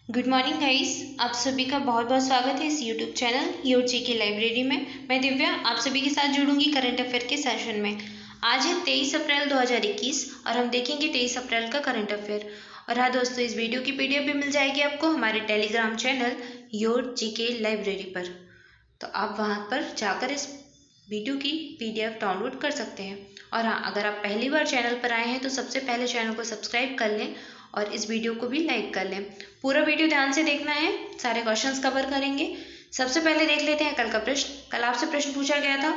Good morning guys. आप सभी का बहुत बहुत स्वागत है इस YouTube channel your GK library में। मैं दिव्या आप सभी के साथ जुड़ूंगी करंट अफेयर के सेशन में। आज है 23 अप्रैल 2021 और हम देखेंगे 23 अप्रैल का करंट अफेयर। और हाँ दोस्तों, इस वीडियो की पीडीएफ भी मिल जाएगी आपको हमारे Telegram channel your GK library पर। तो आप वहाँ पर जाकर इस वीडियो की पीडीएफ डाउनलोड कर सकते हैं। और हाँ, अगर आप पहली बार चैनल पर आए हैं तो सबसे पहले चैनल को सब्सक्राइब कर लें और इस वीडियो को भी लाइक कर लें। पूरा वीडियो ध्यान से देखना है, सारे क्वेश्चंस कवर करेंगे। सबसे पहले देख लेते हैं कल का प्रश्न। कल आपसे प्रश्न पूछा गया था,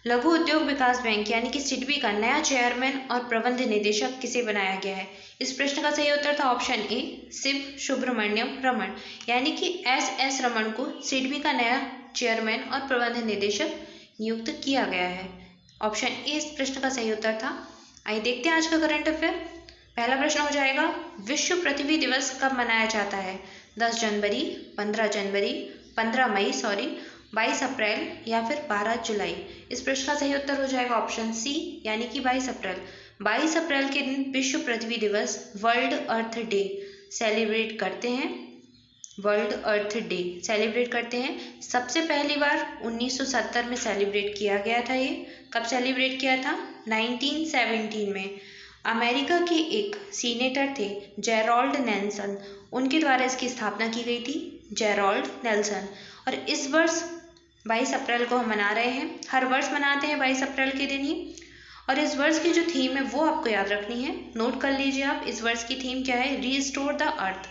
लघु उद्योग विकास बैंक यानी कि सिडबी का नया चेयरमैन और प्रबंध निदेशक किसे बनाया गया है। इस प्रश्न का सही उत्तर था ऑप्शन ए, शिव सुब्रमण्यम रमन, यानी कि एस रमन को सिडबी का नया चेयरमैन और प्रबंध निदेशक नियुक्त किया गया है। ऑप्शन ए इस प्रश्न का सही उत्तर था। आइए देखते हैं आज का करंट अफेयर। पहला प्रश्न हो जाएगा, विश्व पृथ्वी दिवस कब मनाया जाता है। 10 जनवरी, 15 जनवरी, 15 मई 22 अप्रैल या फिर 12 जुलाई। इस प्रश्न का सही उत्तर हो जाएगा ऑप्शन सी, यानी कि 22 अप्रैल। 22 अप्रैल के दिन विश्व पृथ्वी दिवस वर्ल्ड अर्थ डे सेलिब्रेट करते हैं। वर्ल्ड अर्थ डे सेलिब्रेट करते हैं। सबसे पहली बार 1970 में सेलिब्रेट किया गया था। ये कब सेलिब्रेट किया था? 1917 में। अमेरिका के एक सीनेटर थे जेरोल्ड नेल्सन, उनके द्वारा इसकी स्थापना की गई थी। Jerold Nelson. और इस वर्ष 22 अप्रैल को हम मना रहे हैं। हर वर्ष मनाते हैं 22 अप्रैल के दिन ही। और इस वर्ष की जो थीम है वो आपको याद रखनी है, नोट कर लीजिए आप। इस वर्ष की थीम क्या है? Restore the earth.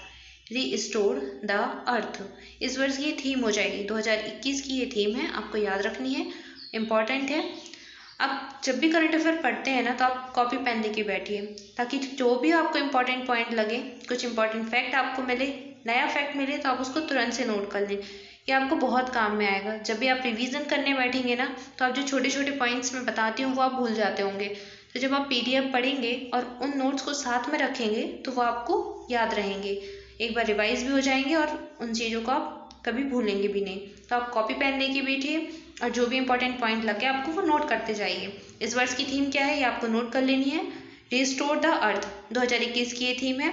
Restore the earth इस वर्ष की थीम हो जाएगी। 2021 की ये थीम है, आपको याद रखनी है, इम्पॉर्टेंट है। अब जब भी करंट अफेयर पढ़ते हैं ना, तो आप कॉपी पेन लेके बैठिए, ताकि जो भी आपको इम्पोर्टेंट पॉइंट लगे, कुछ इम्पोर्टेंट फैक्ट आपको मिले, नया फैक्ट मिले, तो आप उसको तुरंत से नोट कर लें। ये आपको बहुत काम में आएगा। जब भी आप रिवीजन करने बैठेंगे ना, तो आप जो छोटे छोटे पॉइंट्स मैं बताती हूँ वो आप भूल जाते होंगे। तो जब आप पीडीएफ पढ़ेंगे और उन नोट्स को साथ में रखेंगे तो वो आपको याद रहेंगे, एक बार रिवाइज भी हो जाएंगे और उन चीज़ों को आप कभी भूलेंगे भी नहीं। तो आप कॉपी पेन लेके बैठिए और जो भी इंपॉर्टेंट पॉइंट लगे आपको वो नोट करते जाइए। इस वर्ष की थीम क्या है ये आपको नोट कर लेनी है। रिस्टोर द अर्थ 2021 की ये थीम है।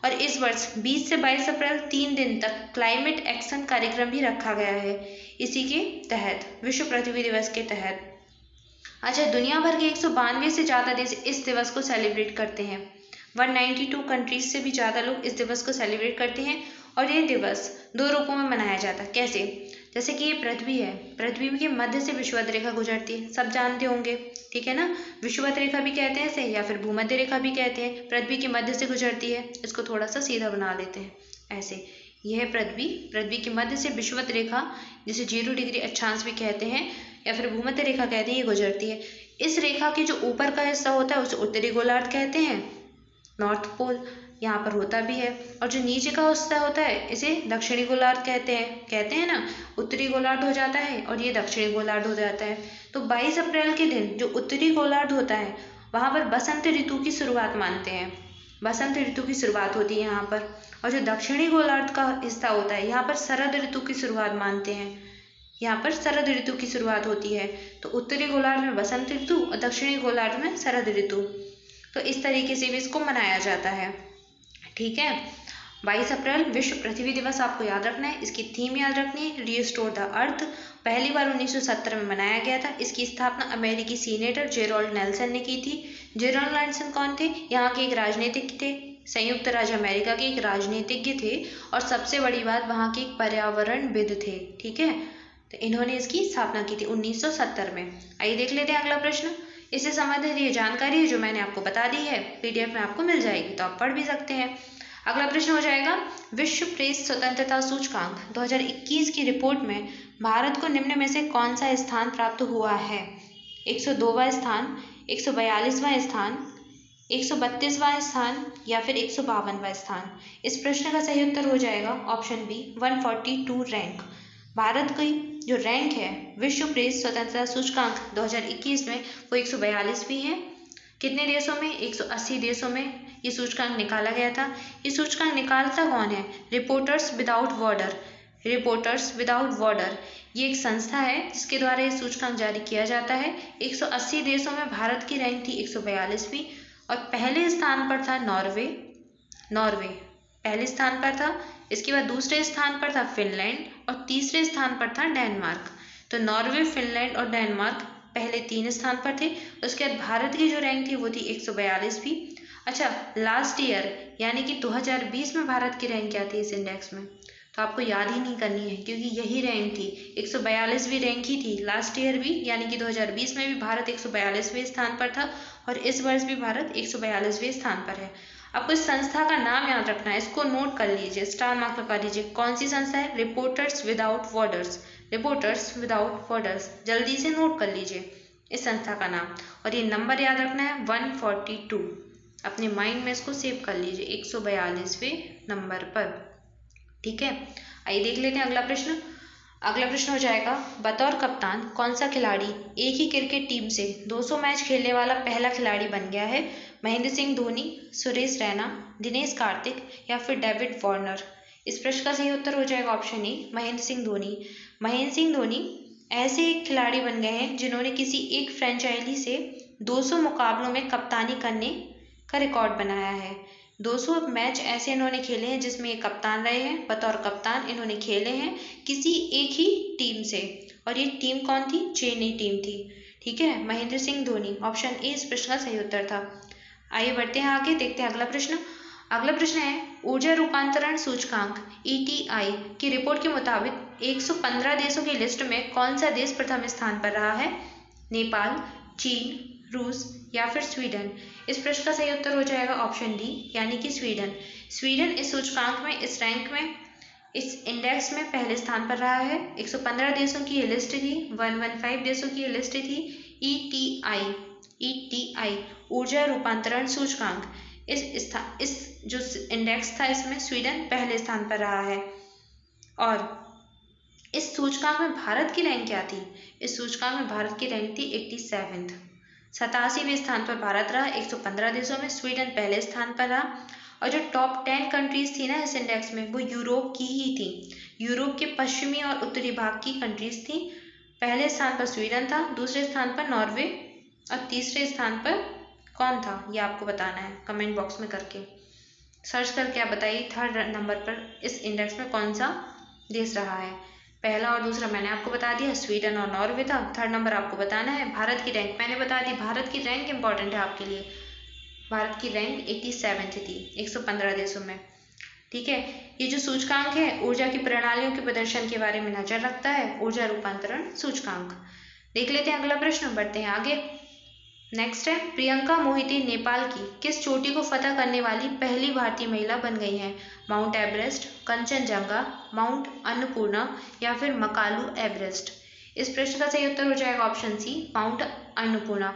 और इस वर्ष 20 से 22 अप्रैल 3 दिन तक क्लाइमेट एक्शन कार्यक्रम भी रखा गया है इसी के तहत, विश्व पृथ्वी दिवस के तहत। अच्छा, दुनिया भर के 192 से ज़्यादा देश इस दिवस को सेलिब्रेट करते हैं। 192 कंट्रीज से भी ज़्यादा लोग इस दिवस को सेलिब्रेट करते हैं। और ये दिवस 2 रूपों में मनाया जाता है। कैसे? जैसे कि ये पृथ्वी है, पृथ्वी के मध्य से विषुवत रेखा गुजरती है, सब जानते होंगे, ठीक है ना। विषुवत रेखा भी कहते हैं इसे, या फिर भूमध्य रेखा भी कहते हैं। पृथ्वी के मध्य से गुजरती है। इसको थोड़ा सा सीधा बना लेते हैं ऐसे। यह है पृथ्वी, पृथ्वी के मध्य से विषुवत रेखा, जिसे 0 डिग्री अक्षांश भी कहते हैं या फिर भूमध्य रेखा कहते हैं, ये गुजरती है। इस रेखा के जो ऊपर का हिस्सा होता है उसे उत्तरी गोलार्ध कहते हैं, नॉर्थ पोल यहाँ पर होता भी है। और जो नीचे का हिस्सा होता है इसे दक्षिणी गोलार्ध कहते हैं ना। उत्तरी गोलार्ध हो जाता है और ये दक्षिणी गोलार्ध हो जाता है। तो 22 अप्रैल के दिन जो उत्तरी गोलार्ध होता है वहाँ पर बसंत ऋतु की शुरुआत मानते हैं। बसंत ऋतु की शुरुआत होती है यहाँ पर। और जो दक्षिणी गोलार्ध का हिस्सा होता है यहाँ पर शरद ऋतु की शुरुआत मानते हैं। यहाँ पर शरद ऋतु की शुरुआत होती है। तो उत्तरी गोलार्ध में बसंत ऋतु और दक्षिणी गोलार्ध में शरद ऋतु। तो इस तरीके से भी इसको मनाया जाता है, ठीक है। 22 अप्रैल विश्व पृथ्वी दिवस आपको याद रखना है। इसकी थीम याद रखनी है, रीस्टोर द अर्थ। पहली बार 1970 में मनाया गया था। इसकी स्थापना अमेरिकी सीनेटर जेरोल्ड नेल्सन ने की थी। जेरोल्ड नेल्सन कौन थे? यहाँ के एक राजनीतिक थे, संयुक्त राज्य अमेरिका के एक राजनीतिज्ञ थे और सबसे बड़ी बात वहाँ के एक पर्यावरणविद थे, ठीक है। तो इन्होंने इसकी स्थापना की थी 1970 में। आइए देख लेते हैं अगला प्रश्न। इससे संबंधित ये जानकारी है जो मैंने आपको बता दी है, पीडीएफ में आपको मिल जाएगी, तो आप पढ़ भी सकते हैं। अगला प्रश्न हो जाएगा, विश्व प्रेस स्वतंत्रता सूचकांक 2021 की रिपोर्ट में भारत को निम्न में से कौन सा स्थान प्राप्त हुआ है? 102वां स्थान, 142वां स्थान, 132वां स्थान या फिर 152वां स्थान। इस प्रश्न का सही उत्तर हो जाएगा ऑप्शन बी, 142 रैंक। भारत की जो रैंक है विश्व प्रेस स्वतंत्रता सूचकांक 2021 में वो 142वीं है। कितने देशों में? 180 देशों में ये सूचकांक निकाला गया था। ये सूचकांक निकालता कौन है? Reporters without border. Reporters without border ये एक संस्था है जिसके द्वारा ये सूचकांक जारी किया जाता है। 180 देशों में भारत की रैंक थी 142वीं और पहले स्थान पर था नॉर्वे। पहले स्थान पर था। इसके बाद दूसरे स्थान पर था फिनलैंड और तीसरे स्थान पर था डेनमार्क। तो नॉर्वे, फिनलैंड और डेनमार्क पहले 3 स्थान पर थे। उसके बाद भारत की जो रैंक थी वो थी 142 अच्छा, लास्ट ईयर यानी कि 2020 में भारत की रैंक क्या थी इस इंडेक्स में? तो आपको याद ही नहीं करनी है क्योंकि यही रैंक थी, 142वीं रैंक ही थी लास्ट ईयर भी, यानी कि 2020 में भी भारत 142वें स्थान पर था और इस वर्ष भी भारत 142वें स्थान पर है। आपको इस संस्था का नाम याद रखना है, इसको नोट कर लीजिए, स्टार मार्क लगा दीजिए। कौन सी संस्था है? Reporters without borders. Reporters without borders, जल्दी से नोट कर लीजिए इस संस्था का नाम। और ये नंबर याद रखना है 142, अपने माइंड में इसको सेव कर लीजिए 142वें नंबर पर। ठीक है, आइए देख लेते हैं अगला प्रश्न। अगला प्रश्न हो जाएगा, बतौर कप्तान कौन सा खिलाड़ी एक ही क्रिकेट टीम से 200 मैच खेलने वाला पहला खिलाड़ी बन गया है? महेंद्र सिंह धोनी, सुरेश रैना, दिनेश कार्तिक या फिर डेविड वार्नर? इस प्रश्न का सही उत्तर हो जाएगा ऑप्शन ए, महेंद्र सिंह धोनी। महेंद्र सिंह धोनी ऐसे एक खिलाड़ी बन गए हैं जिन्होंने किसी एक फ्रेंचाइजी से 200 मुकाबलों में कप्तानी करने का रिकॉर्ड बनाया है। 200 मैच ऐसे इन्होंने खेले हैं जिसमें ये कप्तान रहे हैं, बतौर कप्तान इन्होंने खेले हैं किसी एक ही टीम से, और ये टीम कौन थी? चेन्नई टीम थी। ठीक है, महेंद्र सिंह धोनी, ऑप्शन ए इस प्रश्न का सही उत्तर था। आइए बढ़ते हैं आगे, देखते हैं अगला प्रश्न। अगला प्रश्न है, ऊर्जा रूपांतरण सूचकांक ETI की रिपोर्ट के मुताबिक 115 देशों की लिस्ट में कौन सा देश प्रथम स्थान पर रहा है? नेपाल, चीन, रूस या फिर स्वीडन? इस प्रश्न का सही उत्तर हो जाएगा ऑप्शन डी, यानी कि स्वीडन। स्वीडन इस सूचकांक में, इस रैंक में, इस इंडेक्स में पहले स्थान पर रहा है। 115 देशों की ये लिस्ट थी, 115 देशों की ये लिस्ट थी। ETI ऊर्जा रूपांतरण सूचकांक, इस जो इंडेक्स था इसमें स्वीडन पहले स्थान पर रहा है। और इस सूचकांक में भारत की रैंक क्या थी? इस सूचकांक में भारत की रैंक थी 87th, 87वें स्थान पर भारत रहा 115 देशों में। स्वीडन पहले स्थान पर रहा। और जो टॉप 10 कंट्रीज थी ना इस इंडेक्स में, वो यूरोप की ही थी। यूरोप के पश्चिमी और उत्तरी भाग की कंट्रीज थी। पहले स्थान पर स्वीडन था, दूसरे स्थान पर नॉर्वे और तीसरे स्थान पर कौन था ये आपको बताना है कमेंट बॉक्स में करके, सर्च करके आप बताइए थर्ड नंबर पर इस इंडेक्स में कौन सा देश रहा है। पहला और दूसरा मैंने आपको बता दिया, स्वीडन और नॉर्वे था। थर्ड नंबर आपको बताना है। भारत की रैंक मैंने बता दी, भारत की रैंक इंपॉर्टेंट है आपके लिए। भारत की रैंक 87th थी 115 देशों में। ठीक है, ये जो सूचकांक है ऊर्जा की प्रणालियों के प्रदर्शन के बारे में नजर रखता है, ऊर्जा रूपांतरण सूचकांक। देख लेते हैं अगला प्रश्न, बढ़ते हैं आगे। नेक्स्ट है, प्रियंका मोहिते नेपाल की किस चोटी को फतह करने वाली पहली भारतीय महिला बन गई हैं? Mount Everest, Kanchenjunga, mount Annapurna या फिर मकालू एवरेस्ट? इस प्रश्न का सही उत्तर हो जाएगा option C, mount Annapurna.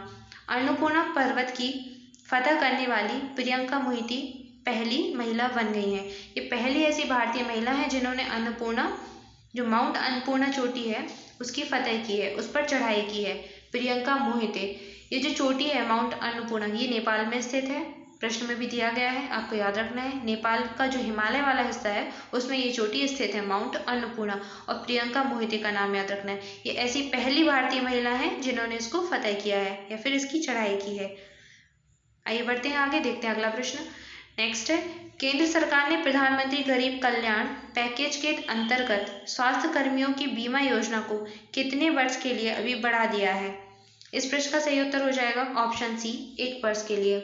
Annapurna पर्वत की फतह करने वाली प्रियंका मोहिते पहली महिला बन गई हैं। ये पहली ऐसी भारतीय महिला है जिन्होंने अन्नपूर्णा, जो माउंट अन्नपूर्णा चोटी है उसकी फतह की है, उस पर चढ़ाई की है, प्रियंका मोहिते। ये जो चोटी है माउंट अन्नपूर्णा, ये नेपाल में स्थित है। प्रश्न में भी दिया गया है, आपको याद रखना है। नेपाल का जो हिमालय वाला हिस्सा है उसमें ये चोटी स्थित है, माउंट अन्नपूर्णा। और प्रियंका मोहिते का नाम याद रखना है। ये ऐसी पहली भारतीय महिला है जिन्होंने इसको फतह किया है या फिर इसकी चढ़ाई की है। आइए बढ़ते हैं आगे, देखते हैं अगला प्रश्न। नेक्स्ट है, केंद्र सरकार ने प्रधानमंत्री गरीब कल्याण पैकेज के अंतर्गत स्वास्थ्य कर्मियों की बीमा योजना को कितने वर्ष के लिए अभी बढ़ा दिया है? इस प्रश्न का सही उत्तर हो जाएगा ऑप्शन सी, 1 वर्ष के लिए।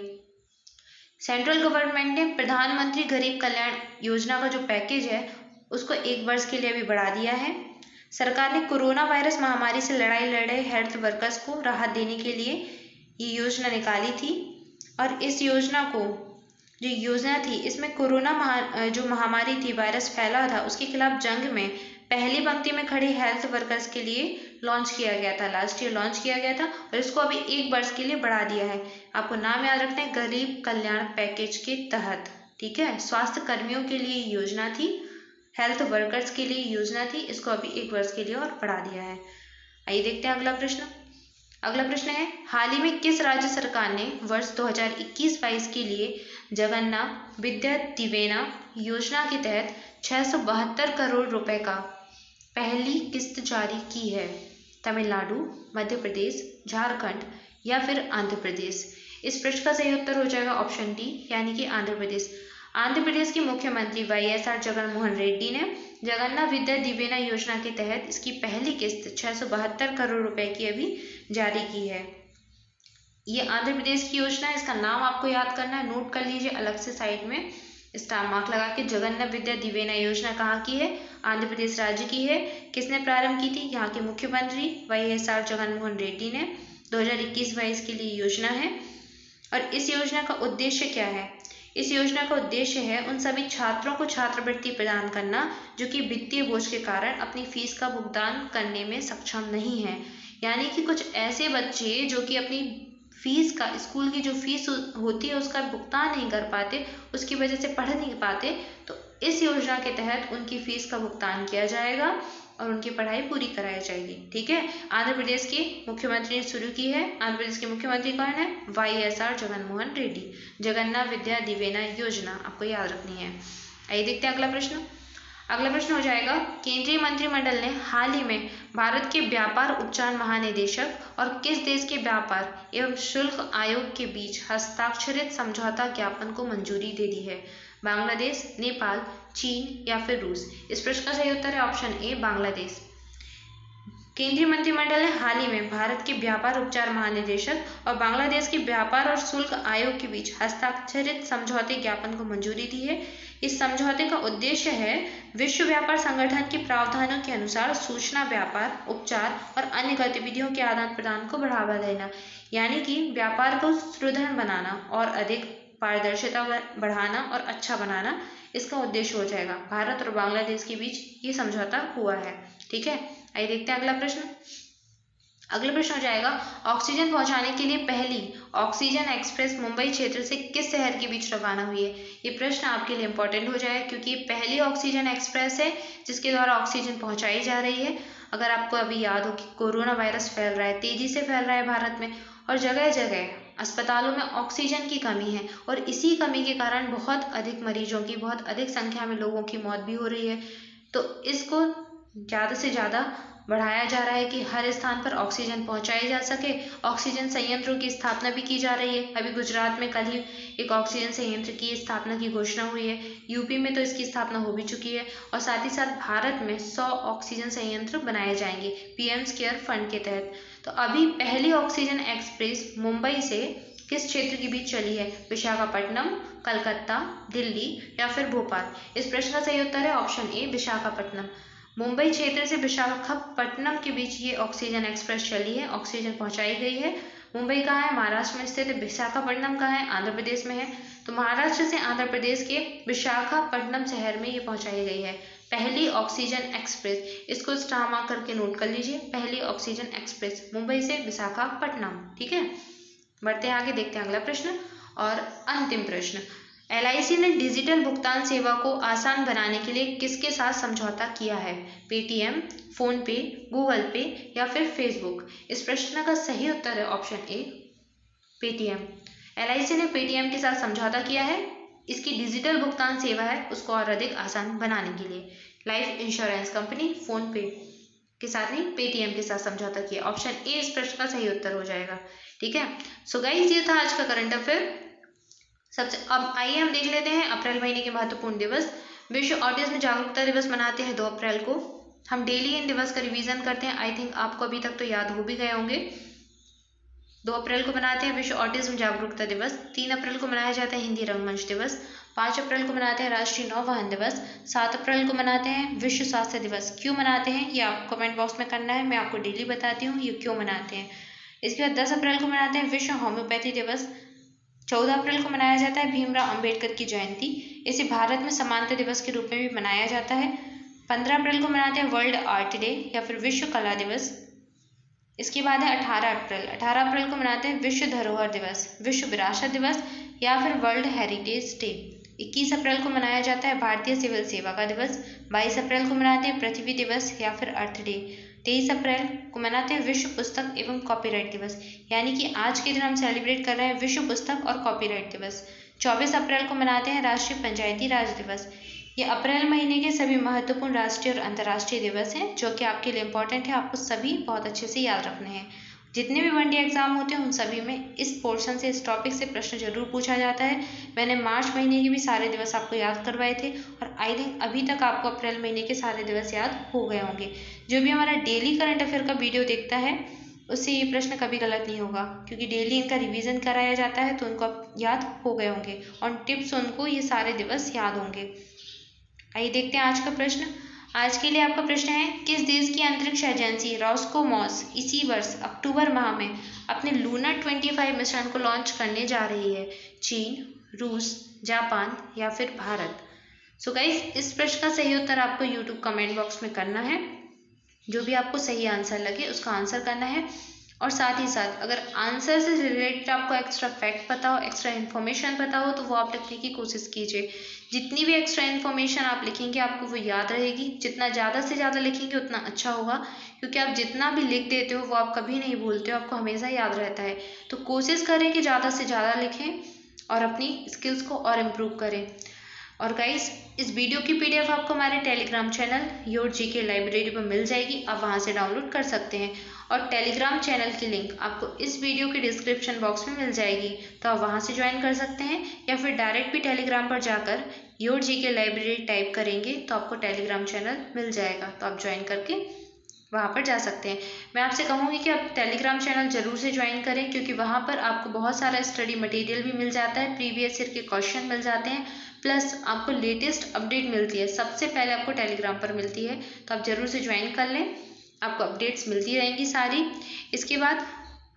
सेंट्रल गवर्नमेंट ने प्रधानमंत्री गरीब कल्याण योजना का जो पैकेज है उसको 1 वर्ष के लिए अभी बढ़ा दिया है। सरकार ने कोरोना वायरस महामारी से लड़ाई लड़ रहे हेल्थ वर्कर्स को राहत देने के लिए ये योजना निकाली थी। और इस योजना को, जो योजना थी इसमें कोरोना जो महामारी थी, वायरस फैला था, उसके खिलाफ जंग में पहली पंक्ति में खड़े हेल्थ वर्कर्स के लिए लॉन्च किया गया था, लास्ट ईयर लॉन्च किया गया था। और इसको अभी 1 वर्ष के लिए बढ़ा दिया है। आपको नाम याद रखना है, गरीब कल्याण पैकेज के तहत। ठीक है, स्वास्थ्य कर्मियों के लिए योजना थी, हेल्थ वर्कर्स के लिए योजना थी, इसको अभी 1 वर्ष के लिए और बढ़ा दिया है। आइए देखते हैं अगला प्रश्न। अगला प्रश्न है, हाल ही में किस राज्य सरकार ने वर्ष 2021-22 के लिए जगन्नाथ विद्या दिवेना योजना के तहत 672 करोड़ रुपए का पहली किस्त जारी की है? तमिलनाडु, मध्य प्रदेश, झारखंड या फिर आंध्र प्रदेश? इस प्रश्न का सही उत्तर हो जाएगा ऑप्शन डी, यानी कि आंध्र प्रदेश। आंध्र प्रदेश के मुख्यमंत्री YSR जगनमोहन रेड्डी ने जगन्नाथ विद्या दिवेना योजना के तहत इसकी पहली किस्त 672 करोड़ रुपए की अभी जारी की है। ये आंध्र प्रदेश की योजना है, इसका नाम आपको याद करना है, नोट कर लीजिए अलग से साइड में स्टार मार्क लगा के। जगन्नाथ विद्या दिवेना योजना कहाँ की है? आंध्र प्रदेश राज्य की है। किसने प्रारंभ की थी? यहाँ के मुख्यमंत्री YSR जगनमोहन रेड्डी ने। 2021-22 के लिए योजना है। और इस योजना का उद्देश्य क्या है? इस योजना का उद्देश्य है उन सभी छात्रों को छात्रवृत्ति प्रदान करना जो कि वित्तीय बोझ के कारण अपनी फीस का भुगतान करने में सक्षम नहीं है। यानी कि कुछ ऐसे बच्चे जो कि अपनी फीस का, स्कूल की जो फीस होती है उसका भुगतान नहीं कर पाते, उसकी वजह से पढ़ नहीं पाते, तो इस योजना के तहत उनकी फीस का भुगतान किया जाएगा और उनकी पढ़ाई पूरी कराई जाएगी। ठीक है, आंध्र प्रदेश के मुख्यमंत्री ने शुरू की है। आंध्र प्रदेश के मुख्यमंत्री कौन है? YSR जगनमोहन रेड्डी। जगन्नाथ विद्या दिवेना योजना आपको याद रखनी है। आइए देखते हैं अगला प्रश्न। अगला प्रश्न हो जाएगा, केंद्रीय मंत्रिमंडल ने हाल ही में भारत के व्यापार उपचार महानिदेशक और किस देश के व्यापार एवं शुल्क आयोग के बीच हस्ताक्षरित समझौता ज्ञापन को मंजूरी दे दी है? बांग्लादेश, नेपाल, चीन या फिर रूस? इस प्रश्न का सही उत्तर है ऑप्शन ए, बांग्लादेश। केंद्रीय मंत्रिमंडल ने हाल ही में भारत के व्यापार उपचार महानिदेशक और बांग्लादेश के व्यापार और शुल्क आयोग के बीच हस्ताक्षरित समझौते ज्ञापन को मंजूरी दी है। इस समझौते का उद्देश्य है विश्व व्यापार संगठन के प्रावधानों के अनुसार सूचना, व्यापार, उपचार और अन्य गतिविधियों के आदान प्रदान को बढ़ावा देना, यानी कि व्यापार को सुदृढ़ बनाना और अधिक पारदर्शिता बढ़ाना और अच्छा बनाना इसका उद्देश्य हो जाएगा। भारत और बांग्लादेश के बीच ये समझौता हुआ है। ठीक है, आइए देखते हैं अगला प्रश्न। अगला प्रश्न हो जाएगा, ऑक्सीजन पहुंचाने के लिए पहली ऑक्सीजन एक्सप्रेस मुंबई क्षेत्र से किस शहर के बीच रवाना हुई है? ये प्रश्न आपके लिए इंपॉर्टेंट हो जाएगा क्योंकि ये पहली ऑक्सीजन एक्सप्रेस है जिसके द्वारा ऑक्सीजन पहुंचाई जा रही है। अगर आपको अभी याद हो कि कोरोना वायरस फैल रहा है, तेजी से फैल रहा है भारत में, और जगह जगह अस्पतालों में ऑक्सीजन की कमी है और इसी कमी के कारण बहुत अधिक मरीजों की, बहुत अधिक संख्या में लोगों की मौत भी हो रही है। तो इसको ज़्यादा से ज़्यादा बढ़ाया जा रहा है कि हर स्थान पर ऑक्सीजन पहुंचाई जा सके। ऑक्सीजन संयंत्रों की स्थापना भी की जा रही है। अभी गुजरात में कल ही एक ऑक्सीजन संयंत्र की स्थापना की घोषणा हुई है। यूपी में तो इसकी स्थापना हो भी चुकी है और साथ ही साथ भारत में 100 ऑक्सीजन संयंत्र बनाए जाएंगे PM केयर फंड के तहत। तो अभी पहली ऑक्सीजन एक्सप्रेस मुंबई से किस क्षेत्र के बीच चली है? विशाखापट्टनम, कलकत्ता, दिल्ली या फिर भोपाल? इस प्रश्न का सही उत्तर है ऑप्शन ए, विशाखापट्टनम। मुंबई क्षेत्र से विशाखापट्टनम के बीच ये ऑक्सीजन एक्सप्रेस चली है, ऑक्सीजन पहुंचाई गई है। मुंबई कहाँ है? महाराष्ट्र में स्थित है। विशाखापट्टनम कहाँ है? आंध्र प्रदेश में है। तो महाराष्ट्र से आंध्र प्रदेश के विशाखापट्टनम शहर में ये पहुंचाई गई है पहली ऑक्सीजन एक्सप्रेस। इसको स्टार मार्क करके नोट कर लीजिए, पहली ऑक्सीजन एक्सप्रेस मुंबई से विशाखापट्टनम। ठीक है, बढ़ते हैं आगे, देखते हैं अगला प्रश्न और अंतिम प्रश्न। LIC ने डिजिटल भुगतान सेवा को आसान बनाने के लिए किसके साथ समझौता किया है? पेटीएम, फोन पे, गूगल पे या फिर फेसबुक? इस प्रश्न का सही उत्तर है ऑप्शन ए, पेटीएम। LIC ने पेटीएम के साथ समझौता किया है, इसकी डिजिटल भुगतान सेवा है उसको और अधिक आसान बनाने के लिए। लाइफ इंश्योरेंस कंपनी फोन पे के साथ नहीं, पेटीएम के साथ समझौता किया। ऑप्शन ए इस प्रश्न का सही उत्तर हो जाएगा। ठीक है, सो गाइस ये था आज का करंट अफेयर। सबसे अब आइए हम देख लेते हैं अप्रैल महीने के महत्वपूर्ण दिवस। विश्व ऑटिज्म जागरूकता दिवस मनाते हैं 2 अप्रैल को। हम डेली इन दिवस का रिवीजन करते हैं। आई थिंक आपको अभी तक तो याद हो भी गए होंगे। 2 अप्रैल को मनाते हैं विश्व ऑटिज्म जागरूकता दिवस। 3 अप्रैल को मनाया जाता है हिंदी रंगमंच दिवस। 5 अप्रैल को मनाते हैं राष्ट्रीय नौवहन दिवस। 7 अप्रैल को मनाते हैं विश्व स्वास्थ्य दिवस। क्यों मनाते हैं ये आपको कमेंट बॉक्स में करना है, मैं आपको डेली बताती हूँ ये क्यों मनाते हैं। इसके बाद 10 अप्रैल को मनाते हैं विश्व होम्योपैथी दिवस। 14 अप्रैल को मनाया जाता है भीमराव अंबेडकर की जयंती। इसे भारत में समानता दिवस के रूप में भी मनाया जाता है। 15 अप्रैल को मनाते हैं वर्ल्ड आर्ट डे या फिर विश्व कला दिवस। इसके बाद है 18 अप्रैल। 18 अप्रैल को मनाते हैं विश्व धरोहर दिवस, विश्व विरासत दिवस या फिर वर्ल्ड हेरिटेज डे। 21 अप्रैल को मनाया जाता है भारतीय सिविल सेवा का दिवस। 22 अप्रैल को मनाते हैं पृथ्वी दिवस या फिर अर्थ डे। 23 अप्रैल को मनाते हैं विश्व पुस्तक एवं कॉपीराइट दिवस, यानी कि आज के दिन हम सेलिब्रेट कर रहे हैं विश्व पुस्तक और कॉपीराइट दिवस। 24 अप्रैल को मनाते हैं राष्ट्रीय पंचायती राज दिवस। ये अप्रैल महीने के सभी महत्वपूर्ण राष्ट्रीय और अंतर्राष्ट्रीय दिवस हैं जो कि आपके लिए इम्पोर्टेंट है, आपको सभी बहुत अच्छे से याद रखने हैं। जितने भी वनडे एग्जाम होते हैं उन सभी में इस पोर्शन से, इस टॉपिक से प्रश्न जरूर पूछा जाता है। मैंने मार्च महीने के भी सारे दिवस आपको याद करवाए थे और आई थिंक अभी तक आपको अप्रैल महीने के सारे दिवस याद हो गए होंगे। जो भी हमारा डेली करंट अफेयर का वीडियो देखता है उससे ये प्रश्न कभी गलत नहीं होगा, क्योंकि डेली इनका रिवीजन कराया जाता है, तो उनको याद हो गए होंगे। ऑन टिप्स उनको ये सारे दिवस याद होंगे। आइए देखते हैं आज का प्रश्न। आज के लिए आपका प्रश्न है, किस देश की अंतरिक्ष एजेंसी रॉस्कोमॉस इसी वर्ष अक्टूबर माह में अपने लूनर 25 मिशन को लॉन्च करने जा रही है? चीन, रूस, जापान या फिर भारत? सो गाइस, इस प्रश्न का सही उत्तर आपको यूट्यूब कमेंट बॉक्स में करना है। जो भी आपको सही आंसर लगे उसका आंसर करना है। और साथ ही साथ अगर आंसर से रिलेटेड आपको एक्स्ट्रा फैक्ट पता हो, एक्स्ट्रा इन्फॉर्मेशन पता हो, तो वो आप लिखने की कोशिश कीजिए। जितनी भी एक्स्ट्रा इन्फॉर्मेशन आप लिखेंगे आपको वो याद रहेगी। जितना ज़्यादा से ज़्यादा लिखेंगे उतना अच्छा होगा, क्योंकि आप जितना भी लिख देते हो वो आप कभी नहीं भूलते हो, आपको हमेशा याद रहता है। तो कोशिश करें कि ज़्यादा से ज़्यादा लिखें और अपनी स्किल्स को और इम्प्रूव करें। और गाइस, इस वीडियो की पीडीएफ आपको हमारे Telegram channel your GK library पर मिल जाएगी, आप वहां से डाउनलोड कर सकते हैं। और टेलीग्राम चैनल की लिंक आपको इस वीडियो के डिस्क्रिप्शन बॉक्स में मिल जाएगी, तो आप वहां से ज्वाइन कर सकते हैं, या फिर डायरेक्ट भी टेलीग्राम पर जाकर योर जीके लाइब्रेरी टाइप करेंगे तो आपको टेलीग्राम चैनल मिल जाएगा, तो आप ज्वाइन करके वहाँ पर जा सकते हैं। मैं आपसे कहूँगी कि आप टेलीग्राम चैनल जरूर से ज्वाइन करें, क्योंकि वहाँ पर आपको बहुत सारा स्टडी मटेरियल भी मिल जाता है, प्रीवियस ईयर के क्वेश्चन मिल जाते हैं, प्लस आपको लेटेस्ट अपडेट मिलती है, सबसे पहले आपको टेलीग्राम पर मिलती है। तो आप जरूर से ज्वाइन कर लें, आपको अपडेट्स मिलती रहेंगी सारी। इसके बाद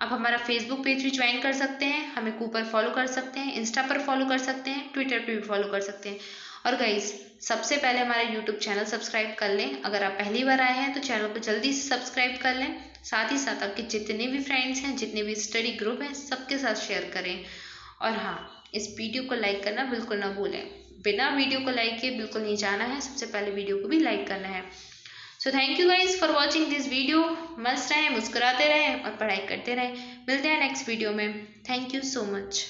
आप हमारा फेसबुक पेज भी ज्वाइन कर सकते हैं, हमें कूपर फॉलो कर सकते हैं, इंस्टा पर फॉलो कर सकते हैं, ट्विटर पर भी फॉलो कर सकते हैं। और गाइस, सबसे पहले हमारा यूट्यूब चैनल सब्सक्राइब कर लें। अगर आप पहली बार आए हैं तो चैनल को जल्दी से सब्सक्राइब कर लें। साथ ही साथ आपके जितने भी फ्रेंड्स हैं, जितने भी स्टडी ग्रुप हैं, सबके साथ शेयर करें। और हाँ, इस वीडियो को लाइक करना बिल्कुल ना भूलें। बिना वीडियो को लाइक किए बिल्कुल नहीं जाना है, सबसे पहले वीडियो को भी लाइक करना है। So thank you guys for watching this video. मस्त रहें, मुस्कुराते रहें और पढ़ाई करते रहें। मिलते हैं नेक्स्ट वीडियो में। Thank you so much.